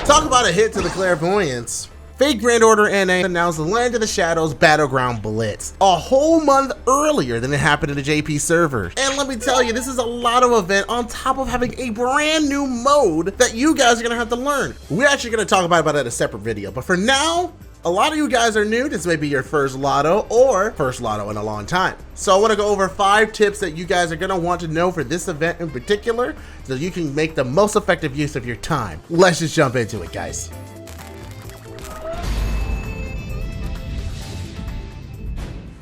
Talk about a hit to the clairvoyance. Fate Grand Order NA announced the Land of the Shadows Battleground Blitz a whole month earlier than it happened in the JP server. And let me tell you, this is a Lotto event on top of having a brand new mode that you guys are gonna have to learn. We're actually gonna talk about that in a separate video, but for now, a lot of you guys are new. This may be your first Lotto or first Lotto in a long time. So I wanna go over 5 tips that you guys are gonna want to know for this event in particular, so you can make the most effective use of your time. Let's just jump into it, guys.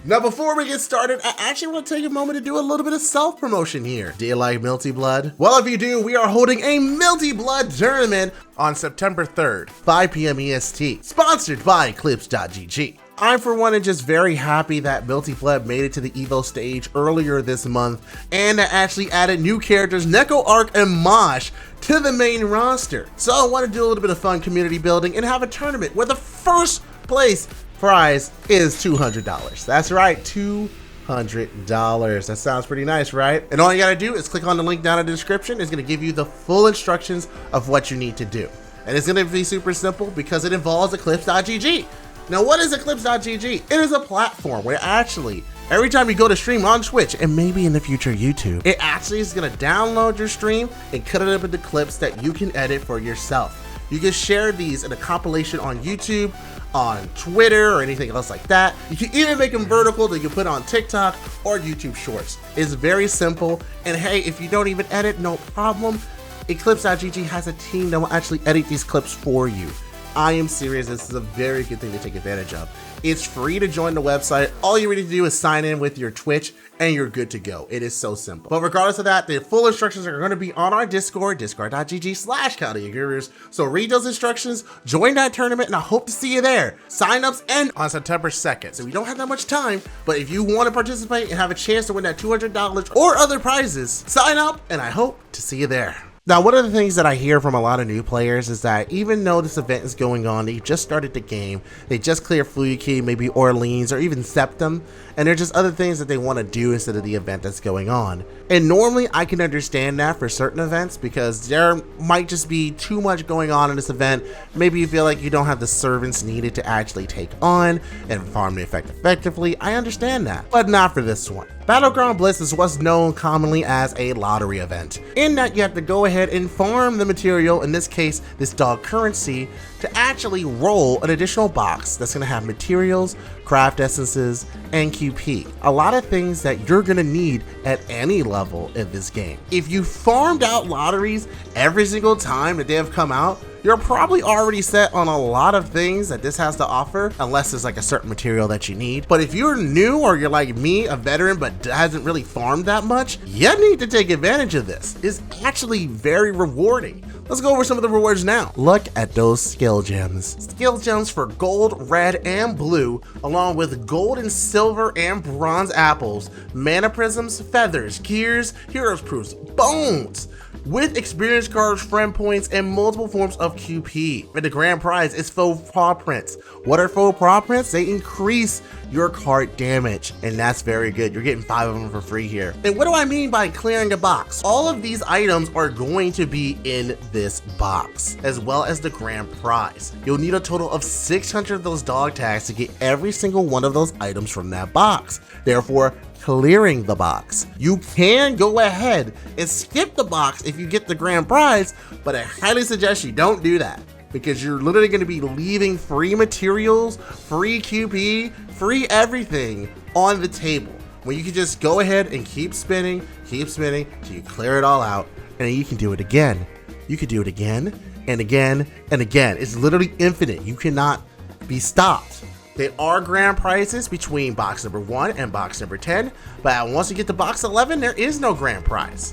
Now, before we get started, I actually want to take a moment to do a little bit of self-promotion here. Do you like Milty Blood? Well, if you do, we are holding a Milty Blood tournament on September 3rd, 5 p.m. EST, sponsored by Clips.gg. I, for one, am just very happy that Milty Blood made it to the Evo stage earlier this month, and that actually added new characters Neko, Arc, and Mosh to the main roster. So I want to do a little bit of fun community building and have a tournament where the first place prize is $200. That's right, $200. That sounds pretty nice, right? And all you gotta do is click on the link down in the description. It's gonna give you the full instructions of what you need to do. And it's gonna be super simple because it involves Eclipse.gg. Now, what is Eclipse.gg? It is a platform where actually, every time you go to stream on Twitch, and maybe in the future YouTube, it actually is gonna download your stream and cut it up into clips that you can edit for yourself. You can share these in a compilation on YouTube, on Twitter, or anything else like that. You can even make them vertical that you can put on TikTok or YouTube Shorts. It's very simple, and hey, if you don't even edit, no problem. Eclipse.gg has a team that will actually edit these clips for you. I am serious, this is a very good thing to take advantage of. It's free to join the website. All you need to do is sign in with your Twitch and you're good to go. It is so simple. But regardless of that, the full instructions are gonna be on our Discord, discord.gg/ChaldeaGurus. So read those instructions, join that tournament, and I hope to see you there. Signups end on September 2nd. So we don't have that much time, but if you wanna participate and have a chance to win that $200 or other prizes, sign up and I hope to see you there. Now, one of the things that I hear from a lot of new players is that even though this event is going on, they just started the game, they just cleared Fuyuki, maybe Orleans, or even Septum, and there's just other things that they want to do instead of the event that's going on. And normally I can understand that for certain events because there might just be too much going on in this event. Maybe you feel like you don't have the servants needed to actually take on and farm the effect effectively. I understand that, but not for this one. Battleground Blitz is what's known commonly as a lottery event, in that you have to go ahead and farm the material, in this case this dog currency, to actually roll an additional box that's going to have materials, craft essences, and QP. A lot of things that you're going to need at any level in this game. If you farmed out lotteries every single time that they have come out, you're probably already set on a lot of things that this has to offer, unless there's like a certain material that you need. But if you're new or you're like me, a veteran, but hasn't really farmed that much, you need to take advantage of this. It's actually very rewarding. Let's go over some of the rewards now. Look at those skill gems. Skill gems for gold, red, and blue, along with gold and silver and bronze apples, mana prisms, feathers, gears, heroes proofs, bones, with experience cards, friend points, and multiple forms of QP. And the grand prize is faux paw prints. What are faux paw prints? They increase your card damage, and that's very good. You're getting 5 of them for free here. And what do I mean by clearing a box? All of these items are going to be in this box, as well as the grand prize. You'll need a total of 600 of those dog tags to get every single one of those items from that box. Therefore, clearing the box. You can go ahead and skip the box if you get the grand prize, but I highly suggest you don't do that, because you're literally going to be leaving free materials, free QP, free everything on the table, when you can just go ahead and keep spinning till you clear it all out, and then you can do it again. You can do it again and again and again. It's literally infinite. You cannot be stopped. There are grand prizes between box number 1 and box number 10, but once you get to box 11, there is no grand prize.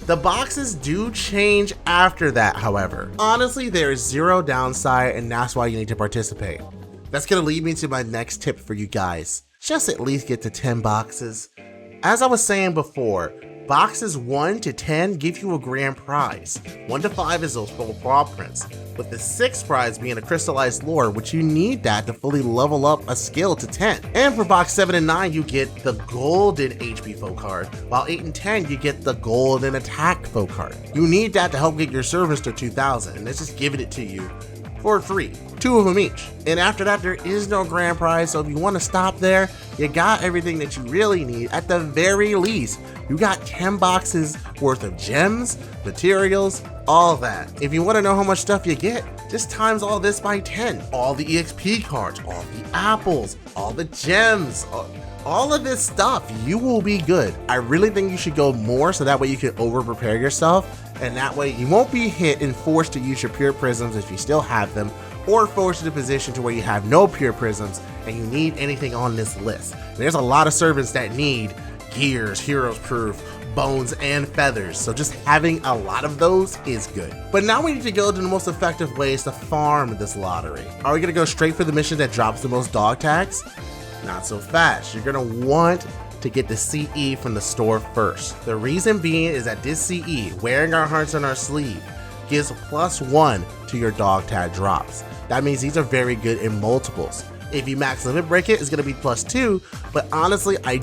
The boxes do change after that, however. Honestly, there is zero downside, and that's why you need to participate. That's gonna lead me to my next tip for you guys. Just at least get to 10 boxes. As I was saying before, Boxes 1 to 10 give you a grand prize. 1 to 5 is those full paw prints, with the 6th prize being a crystallized lore, which you need that to fully level up a skill to 10. And for box 7 and 9, you get the golden HP foe card, while 8 and 10, you get the golden attack foe card. You need that to help get your service to 2,000, and it's just giving it to you for free, 2 of them each. And after that, there is no grand prize, so if you want to stop there, you got everything that you really need. At the very least, you got 10 boxes worth of gems, materials, all that. If you want to know how much stuff you get, just times all this by 10. All the EXP cards, all the apples, all the gems, all of this stuff, you will be good. I really think you should go more so that way you can over prepare yourself, and that way you won't be hit and forced to use your pure prisms if you still have them, or forced to the position to where you have no pure prisms and you need anything on this list. And there's a lot of servants that need gears, heroes proof, bones, and feathers, so just having a lot of those is good. But now we need to go to the most effective ways to farm this lottery. Are we gonna go straight for the mission that drops the most dog tags? Not so fast. You're gonna want to get the CE from the store first. The reason being is that this CE, wearing our hearts on our sleeve, gives +1 to your dog tag drops. That means these are very good in multiples. If you max limit break it, it's gonna be +2, but honestly, I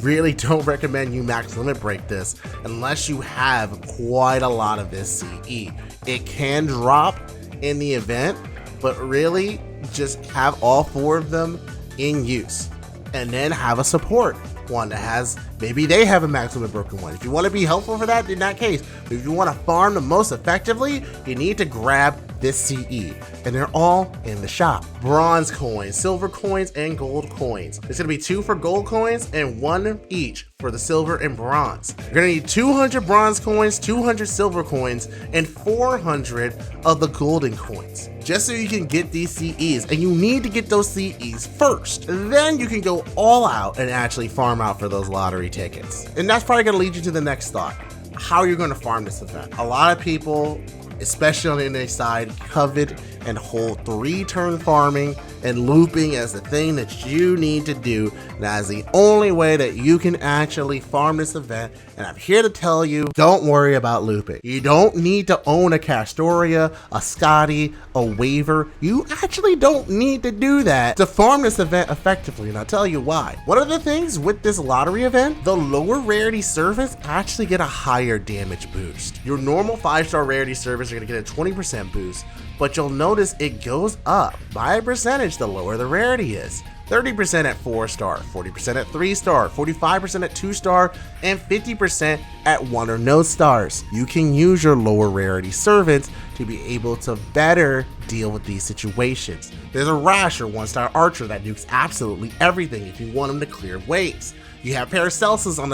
really don't recommend you max limit break this unless you have quite a lot of this CE. It can drop in the event, but really just have all 4 of them in use, and then have a support one that has, maybe they have a max limit broken one. If you want to be helpful for that, in that case, but if you want to farm the most effectively, you need to grab this CE, and they're all in the shop. Bronze coins, silver coins, and gold coins. There's gonna be 2 for gold coins and 1 each for the silver and bronze. You're gonna need 200 bronze coins, 200 silver coins, and 400 of the golden coins, just so you can get these CEs, and you need to get those CEs first. Then you can go all out and actually farm out for those lottery tickets. And that's probably gonna lead you to the next thought. How you're gonna farm this event. A lot of people, especially on the NA side, covet and hold 3-turn farming and looping as the thing that you need to do. That is the only way that you can actually farm this event, and I'm here to tell you, don't worry about looping. You don't need to own a Castoria, a Scotty, a Waver. You actually don't need to do that to farm this event effectively, and I'll tell you why. One of the things with this lottery event, the lower rarity servants actually get a higher damage boost. Your normal 5-star rarity servants are gonna get a 20% boost, but you'll notice it goes up by a percentage the lower the rarity is. 30% at 4-star, 40% at 3-star, 45% at 2-star, and 50% at 1 or no stars. You can use your lower rarity servants to be able to better deal with these situations. There's a Rash or 1-star archer that nukes absolutely everything if you want him to clear waves. You have Paracelsus on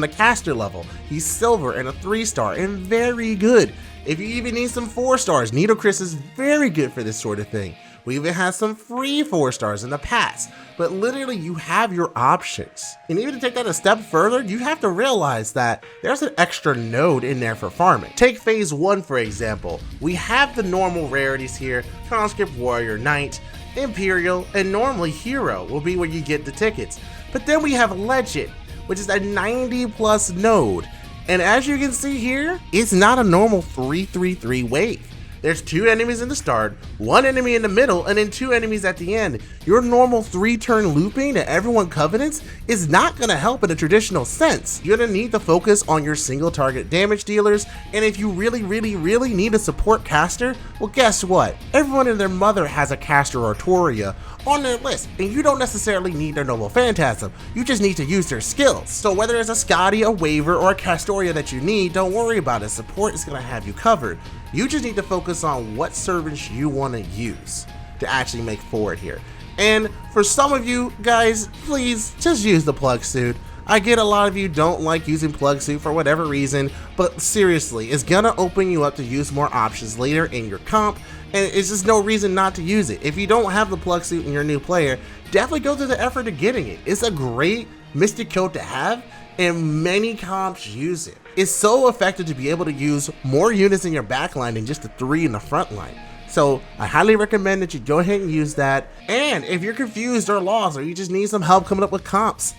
the caster level. He's silver and a 3-star and very good. If you even need some 4-stars, Nidochris is very good for this sort of thing. We even had some free 4-stars in the past, but literally you have your options. And even to take that a step further, you have to realize that there's an extra node in there for farming. Take phase 1 for example. We have the normal rarities here, Conscript Warrior, Knight, Imperial, and normally Hero will be where you get the tickets. But then we have Legend, which is a 90+ node. And as you can see here, it's not a normal 3-3-3 wave. There's 2 enemies in the start, 1 enemy in the middle, and then 2 enemies at the end. Your normal 3-turn looping that everyone covenants is not gonna help in a traditional sense. You're gonna need to focus on your single target damage dealers, and if you really need a support caster, well guess what? Everyone and their mother has a caster or Toria on their list, and you don't necessarily need their Noble Phantasm, you just need to use their skills. So whether it's a Scotty, a Waver, or a Castoria that you need, don't worry about it, support is gonna have you covered. You just need to focus on what servants you want to use to actually make forward here. And for some of you guys, please just use the plug suit. I get a lot of you don't like using plug suit for whatever reason, but seriously, it's gonna open you up to use more options later in your comp, and it's just no reason not to use it. If you don't have the plug suit and you're a new player, definitely go through the effort of getting it. It's a great mystic coat to have, and many comps use it. It's so effective to be able to use more units in your backline than just the 3 in the front line. So I highly recommend that you go ahead and use that. And if you're confused or lost, or you just need some help coming up with comps,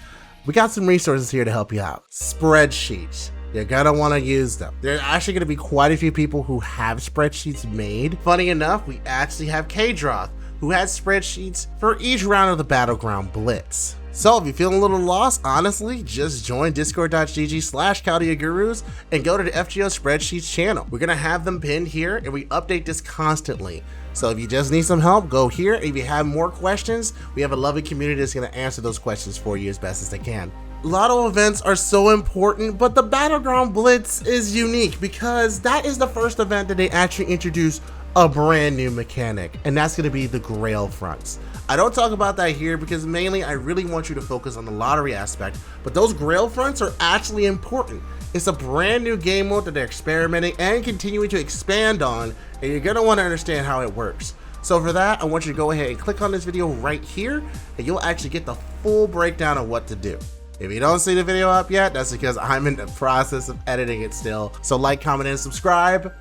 we got some resources here to help you out. Spreadsheets. You're gonna wanna use them. There's actually gonna be quite a few people who have spreadsheets made. Funny enough, we actually have K-Droth, who has spreadsheets for each round of the Battleground Blitz. So if you're feeling a little lost, honestly, just join discord.gg/Chaldea Gurus and go to the FGO spreadsheets channel. We're gonna have them pinned here and we update this constantly. So if you just need some help, go here. If you have more questions, we have a lovely community that's gonna answer those questions for you as best as they can. Lotto events are so important, but the Battleground Blitz is unique because that is the first event that they actually introduce a brand new mechanic, and that's gonna be the Grail fronts. I don't talk about that here because mainly I really want you to focus on the lottery aspect, but those Grail fronts are actually important. It's a brand new game mode that they're experimenting and continuing to expand on, and you're gonna wanna understand how it works. So for that, I want you to go ahead and click on this video right here, and you'll actually get the full breakdown of what to do. If you don't see the video up yet, that's because I'm in the process of editing it still. So like, comment, and subscribe,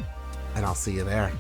and I'll see you there.